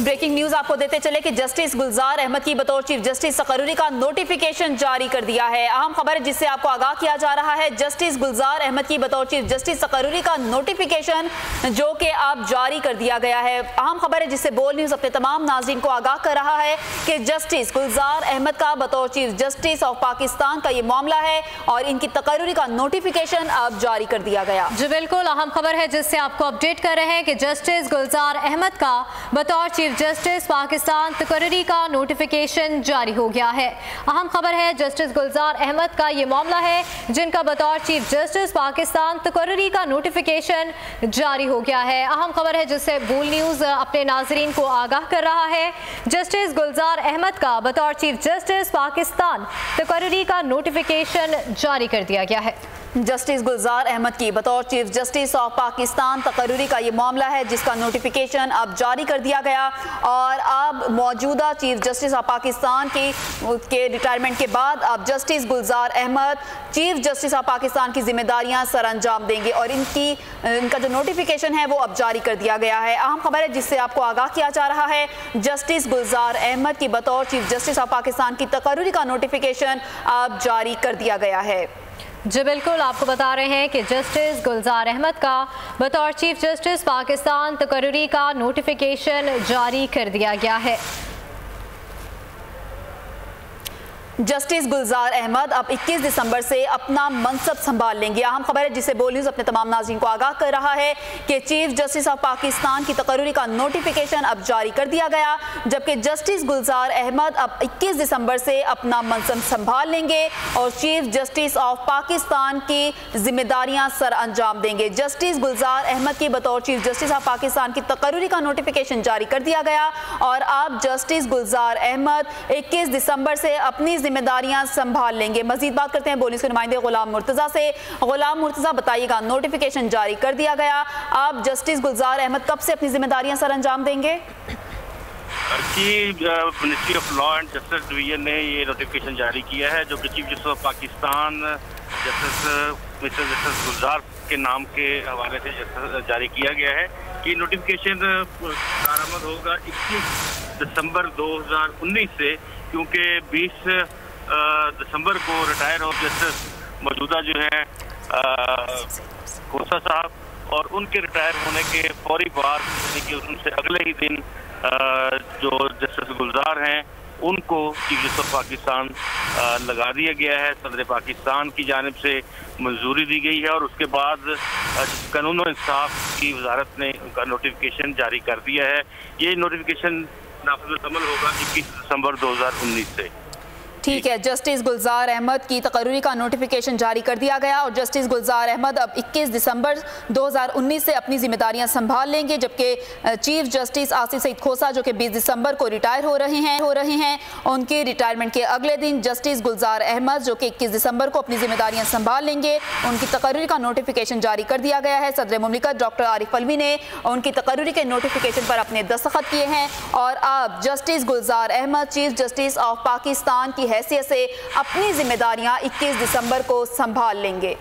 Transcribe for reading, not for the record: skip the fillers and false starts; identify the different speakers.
Speaker 1: Breaking news आपको देते चले कि जस्टिस गुलजार अहमद की बतौर चीफ जस्टिस तकर्रुरी का नोटिफिकेशन जारी कर दिया है। अहम खबर है जिससे आपको आगाह किया जा रहा है। जस्टिस गुलजार अहमद की बतौर चीफ जस्टिस तकर्रुरी का नोटिफिकेशन जो कि अब जारी कर दिया गया है। अहम खबर है जिससे बोल न्यूज अपने तमाम नाज़रीन को आगाह कर रहा है कि जस्टिस गुलजार अहमद का बतौर चीफ जस्टिस ऑफ पाकिस्तान का ये मामला है और इनकी तकर्रुरी का नोटिफिकेशन अब जारी कर दिया गया।
Speaker 2: जी बिल्कुल, अहम खबर है जिससे आपको अपडेट कर रहे हैं कि जस्टिस गुलजार अहमद का बतौर चीफ जस्टिस पाकिस्तान तकर्रुरी का नोटिफिकेशन जारी हो गया है। अहम खबर है जस्टिस गुलजार अहमद का ये मामला है जिनका बतौर चीफ जस्टिस पाकिस्तान तकर्रुरी का नोटिफिकेशन जारी हो गया है। अहम खबर है जिससे बोल न्यूज़ अपने नाजरीन को आगाह कर रहा है। जस्टिस गुलजार अहमद का बतौर चीफ जस्टिस पाकिस्तान तकर्रुरी का नोटिफिकेशन जारी कर दिया गया है।
Speaker 1: जस्टिस गुलजार अहमद की बतौर चीफ जस्टिस ऑफ पाकिस्तान तकर्रुरी का ये मामला है जिसका नोटिफिकेशन अब जारी कर दिया गया और अब मौजूदा चीफ जस्टिस ऑफ पाकिस्तान के रिटायरमेंट के बाद अब justice Gulzar Ahmed chief justice of Pakistan की जिम्मेदारियां सर अंजाम देंगे और इनका जो नोटिफिकेशन है वो अब जारी कर दिया गया है। अहम खबर है जिससे आपको आगाह किया जा रहा है जस्टिस गुलजार अहमद की बतौर चीफ जस्टिस ऑफ पाकिस्तान की तकर्रुरी का नोटिफिकेशन अब जारी कर दिया गया है।
Speaker 2: जी बिल्कुल, आपको बता रहे हैं कि जस्टिस गुलजार अहमद का बतौर चीफ जस्टिस पाकिस्तान तकर्रुरी का नोटिफिकेशन जारी कर दिया गया है।
Speaker 1: जस्टिस गुलजार अहमद अब 21 दिसंबर से अपना मनसब संभाल लेंगे। अहम खबर है जिसे बोल न्यूज़ अपने तमाम नाज़रीन को आगाह कर रहा है कि चीफ जस्टिस ऑफ पाकिस्तान की तकर्रुरी का नोटिफिकेशन अब जारी कर दिया गया, जबकि जस्टिस गुलजार अहमद अब 21 दिसंबर से अपना मनसब संभाल लेंगे और चीफ जस्टिस ऑफ पाकिस्तान की जिम्मेदारियां सर अंजाम देंगे। जस्टिस गुलजार अहमद की बतौर चीफ जस्टिस ऑफ पाकिस्तान की तकर्रुरी का नोटिफिकेशन जारी कर दिया गया और अब जस्टिस गुलजार अहमद 21 दिसंबर से अपनी जिम्मेदारियां संभाल लेंगे। मजीद बात करते हैं बोलिस के नुमाइंदे गुलाम मुर्तजा से। गुलाम मुर्तजा, बताइएगा, नोटिफिकेशन जारी कर दिया गया, अब जस्टिस गुलजार अहमद कब से अपनी जिम्मेदारियां सर अंजाम देंगे?
Speaker 3: Ministry of law and justice division ने ये नोटिफिकेशन जारी किया है जो कि chief justice of Pakistan mister justice Gulzar के नाम के हवाले से जारी किया गया है कि नोटिफिकेशन कारआमद होगा 21 दिसंबर 2019 से, क्योंकि 20 दिसंबर को रिटायर ऑफ जस्टिस मौजूदा जो है खोसा साहब और उनके रिटायर होने के फौरी बाद यानी कि उनसे अगले ही दिन जो जस्टिस गुलजार हैं उनको चीफ जस्टिस ऑफ पाकिस्तान लगा दिया गया है। सदर पाकिस्तान की जानिब से मंजूरी दी गई है और उसके बाद कानून और इंसाफ की वजारत ने उनका नोटिफिकेशन जारी कर दिया है। ये नोटिफिकेशन नाफिज़ अमल होगा 21 दिसंबर 2019 से।
Speaker 1: ठीक है, जस्टिस गुलजार अहमद की तकर्रुरी का नोटिफिकेशन जारी कर दिया गया और जस्टिस गुलजार अहमद अब 21 दिसंबर 2019 से अपनी जिम्मेदारियां संभाल लेंगे, जबकि चीफ जस्टिस आसिफ सईद खोसा जो कि 20 दिसंबर को रिटायर हो रहे हैं उनके रिटायरमेंट के अगले दिन जस्टिस गुलजार अहमद जो कि 21 दिसंबर को अपनी जिम्मेदारियां संभाल लेंगे, उनकी तकर्रुरी का नोटिफिकेशन जारी कर दिया गया है। सदर मुमलिकत डॉक्टर आरिफ अलवी ने उनकी तकर्रुरी के नोटिफिकेशन पर अपने दस्तखत किए हैं और अब justice Gulzar Ahmed chief justice of Pakistan की हैसियत से अपनी जिम्मेदारियां 21 दिसंबर को संभाल लेंगे।